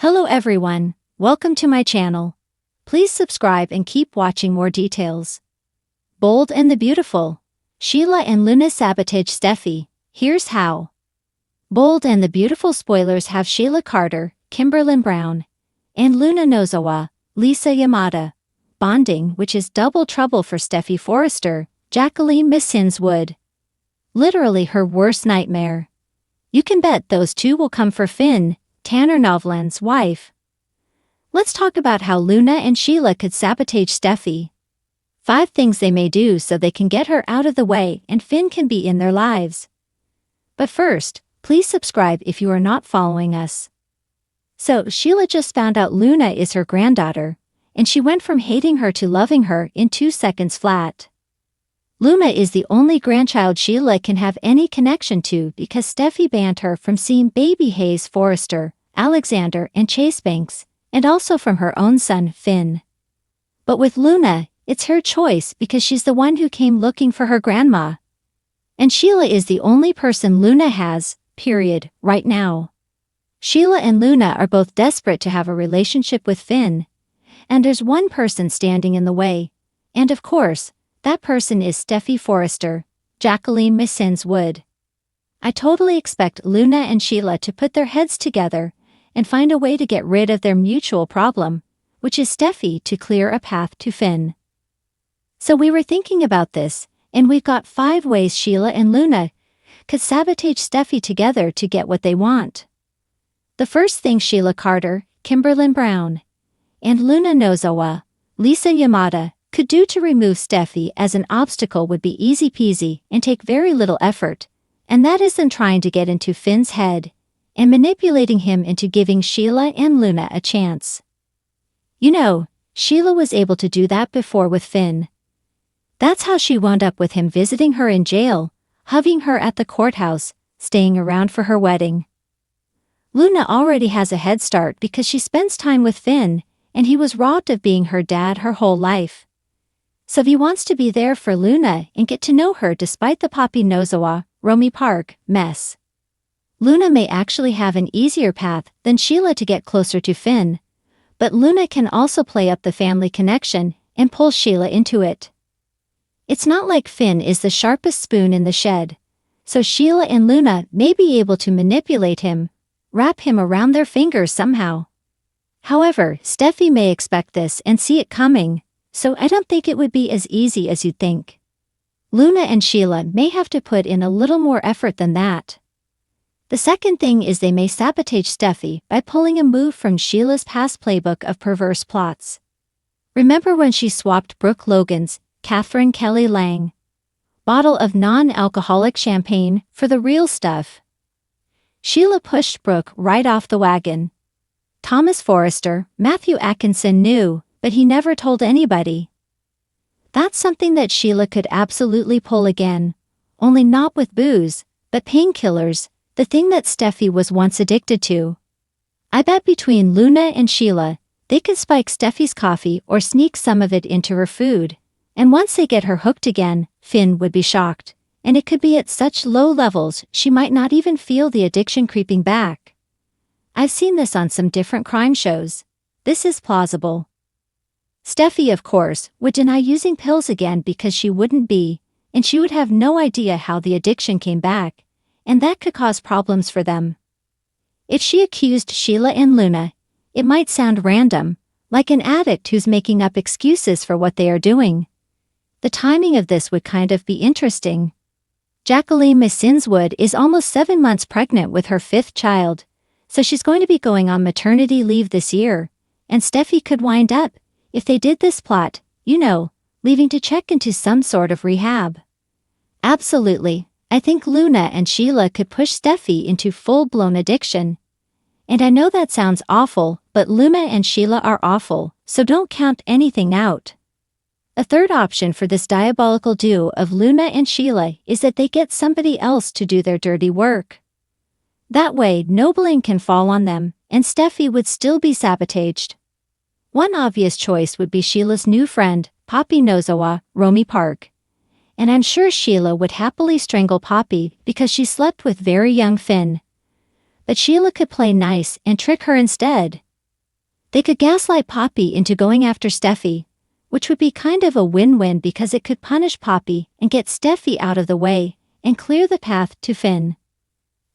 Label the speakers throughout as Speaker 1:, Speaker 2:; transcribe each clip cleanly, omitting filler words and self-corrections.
Speaker 1: Hello everyone, welcome to my channel. Please subscribe and keep watching more details. Bold and the Beautiful. Sheila and Luna sabotage Steffy. Here's how. Bold and the Beautiful spoilers have Sheila Carter, Kimberlyn Brown, and Luna Nozawa, Lisa Yamada, bonding, which is double trouble for Steffy Forrester, Jacqueline Missins Wood. Literally her worst nightmare. You can bet those two will come for Finn, Tanner Novlan's wife. Let's talk about how Luna and Sheila could sabotage Steffy. 5 things they may do so they can get her out of the way and Finn can be in their lives. But first, please subscribe if you are not following us. So, Sheila just found out Luna is her granddaughter, and she went from hating her to loving her in 2 seconds flat. Luna is the only grandchild Sheila can have any connection to because Steffy banned her from seeing baby Hayes Forrester, Alexander and Chase Banks, and also from her own son, Finn. But with Luna, it's her choice because she's the one who came looking for her grandma. And Sheila is the only person Luna has, period, right now. Sheila and Luna are both desperate to have a relationship with Finn. And there's one person standing in the way. And of course, that person is Steffy Forrester, Jacqueline Missins Wood. I totally expect Luna and Sheila to put their heads together and find a way to get rid of their mutual problem, which is Steffy, to clear a path to Finn. So we were thinking about this, and we've got 5 ways Sheila and Luna could sabotage Steffy together to get what they want. The first thing Sheila Carter, Kimberlyn Brown, and Luna Nozawa, Lisa Yamada, could do to remove Steffy as an obstacle would be easy peasy and take very little effort, and that is them trying to get into Finn's head and manipulating him into giving Sheila and Luna a chance. You know, Sheila was able to do that before with Finn. That's how she wound up with him visiting her in jail, hugging her at the courthouse, staying around for her wedding. Luna already has a head start because she spends time with Finn, and he was robbed of being her dad her whole life. So he wants to be there for Luna and get to know her despite the Poppy Nozawa, Romy Park, mess. Luna may actually have an easier path than Sheila to get closer to Finn, but Luna can also play up the family connection and pull Sheila into it. It's not like Finn is the sharpest spoon in the shed, so Sheila and Luna may be able to manipulate him, wrap him around their fingers somehow. However, Steffy may expect this and see it coming, so I don't think it would be as easy as you'd think. Luna and Sheila may have to put in a little more effort than that. The second thing is they may sabotage Steffy by pulling a move from Sheila's past playbook of perverse plots. Remember when she swapped Brooke Logan's, Catherine Kelly Lang, bottle of non-alcoholic champagne for the real stuff? Sheila pushed Brooke right off the wagon. Thomas Forrester, Matthew Atkinson knew, but he never told anybody. That's something that Sheila could absolutely pull again, only not with booze, but painkillers, the thing that Steffy was once addicted to. I bet between Luna and Sheila, they could spike Steffy's coffee or sneak some of it into her food, and once they get her hooked again, Finn would be shocked, and it could be at such low levels she might not even feel the addiction creeping back. I've seen this on some different crime shows. This is plausible. Steffy, of course, would deny using pills again because she wouldn't be, and she would have no idea how the addiction came back, and that could cause problems for them. If she accused Sheila and Luna, it might sound random, like an addict who's making up excuses for what they are doing. The timing of this would kind of be interesting. Jacqueline Missins Wood is almost 7 months pregnant with her 5th child, so she's going to be going on maternity leave this year, and Steffy could wind up, if they did this plot, you know, leaving to check into some sort of rehab. Absolutely, I think Luna and Sheila could push Steffy into full-blown addiction. And I know that sounds awful, but Luna and Sheila are awful, so don't count anything out. A third option for this diabolical duo of Luna and Sheila is that they get somebody else to do their dirty work. That way, no blame can fall on them, and Steffy would still be sabotaged. One obvious choice would be Sheila's new friend, Poppy Nozawa, Romy Park. And I'm sure Sheila would happily strangle Poppy because she slept with very young Finn. But Sheila could play nice and trick her instead, They could gaslight Poppy into going after Steffy, which would be kind of a win-win because it could punish Poppy and get Steffy out of the way and clear the path to Finn.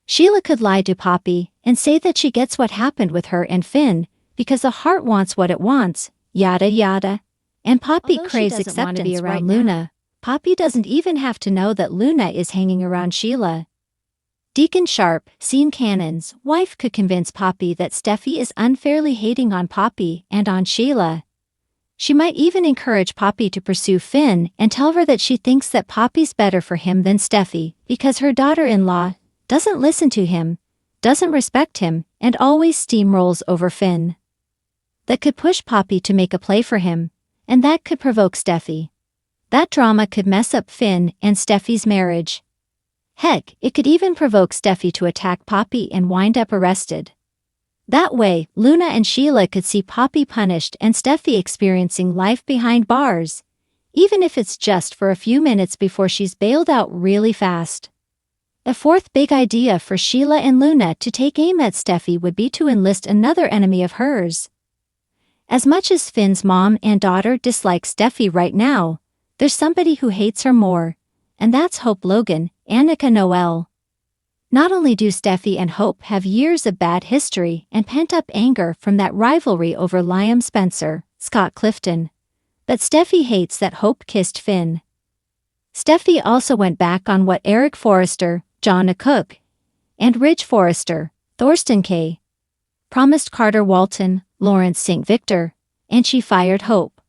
Speaker 1: Sheila could lie to Poppy and say that she gets what happened with her and Finn because the heart wants what it wants, yada yada. And Poppy craves acceptance around Luna. Poppy doesn't even have to know that Luna is hanging around Sheila. Deacon Sharp, Seam Cannon's wife, could convince Poppy that Steffy is unfairly hating on Poppy and on Sheila. She might even encourage Poppy to pursue Finn and tell her that she thinks that Poppy's better for him than Steffy because her daughter-in-law doesn't listen to him, doesn't respect him, and always steamrolls over Finn. That could push Poppy to make a play for him, and that could provoke Steffy. That drama could mess up Finn and Steffy's marriage. Heck, it could even provoke Steffy to attack Poppy and wind up arrested. That way, Luna and Sheila could see Poppy punished and Steffy experiencing life behind bars, even if it's just for a few minutes before she's bailed out really fast. The fourth big idea for Sheila and Luna to take aim at Steffy would be to enlist another enemy of hers. As much as Finn's mom and daughter dislike Steffy right now, there's somebody who hates her more, and that's Hope Logan, Annika Noel. Not only do Steffy and Hope have years of bad history and pent-up anger from that rivalry over Liam Spencer, Scott Clifton, but Steffy hates that Hope kissed Finn. Steffy also went back on what Eric Forrester, John Cook, and Ridge Forrester, Thorsten K. promised Carter Walton, Lawrence St. Victor, and she fired Hope.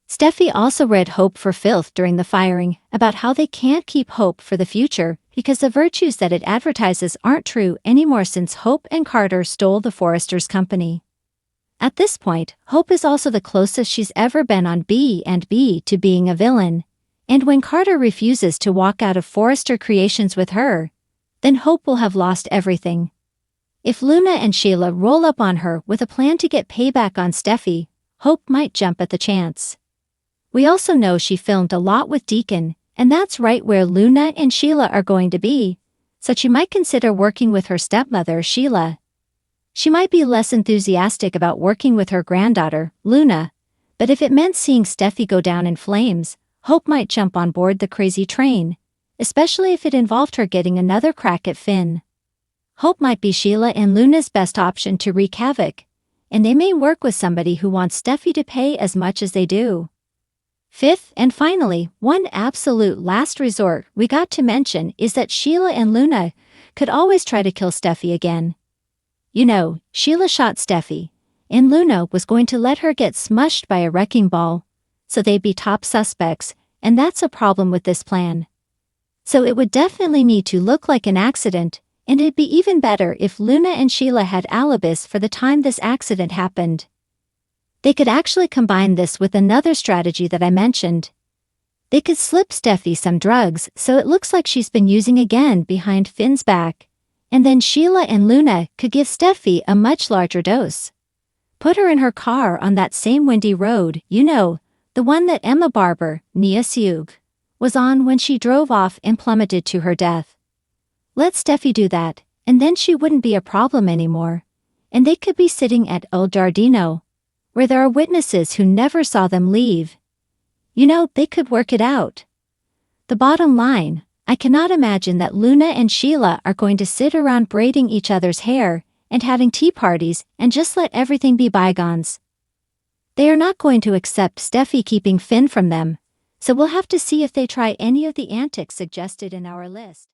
Speaker 1: Steffy also read Hope for filth during the firing about how they can't keep Hope for the future because the virtues that it advertises aren't true anymore since Hope and Carter stole the Forresters' company. At this point, Hope is also the closest she's ever been on B&B to being a villain, and when Carter refuses to walk out of Forrester Creations with her, then Hope will have lost everything. If Luna and Sheila roll up on her with a plan to get payback on Steffy, Hope might jump at the chance. We also know she filmed a lot with Deacon, and that's right where Luna and Sheila are going to be, so she might consider working with her stepmother, Sheila. She might be less enthusiastic about working with her granddaughter, Luna, but if it meant seeing Steffy go down in flames, Hope might jump on board the crazy train, especially if it involved her getting another crack at Finn. Hope might be Sheila and Luna's best option to wreak havoc, and they may work with somebody who wants Steffy to pay as much as they do. Fifth and finally, one absolute last resort we got to mention is that Sheila and Luna could always try to kill Steffy again. You know, Sheila shot Steffy, and Luna was going to let her get smushed by a wrecking ball, so they'd be top suspects, and that's a problem with this plan. So it would definitely need to look like an accident, and it'd be even better if Luna and Sheila had alibis for the time this accident happened. They could actually combine this with another strategy that I mentioned. They could slip Steffy some drugs so it looks like she's been using again behind Finn's back, and then Sheila and Luna could give Steffy a much larger dose. Put her in her car on that same windy road, you know, the one that Emma Barber, Nia Seug, was on when she drove off and plummeted to her death. Let Steffy do that, and then she wouldn't be a problem anymore, and they could be sitting at El Giardino, where there are witnesses who never saw them leave. You know, they could work it out. The bottom line, I cannot imagine that Luna and Sheila are going to sit around braiding each other's hair and having tea parties and just let everything be bygones. They are not going to accept Steffy keeping Finn from them, so we'll have to see if they try any of the antics suggested in our list.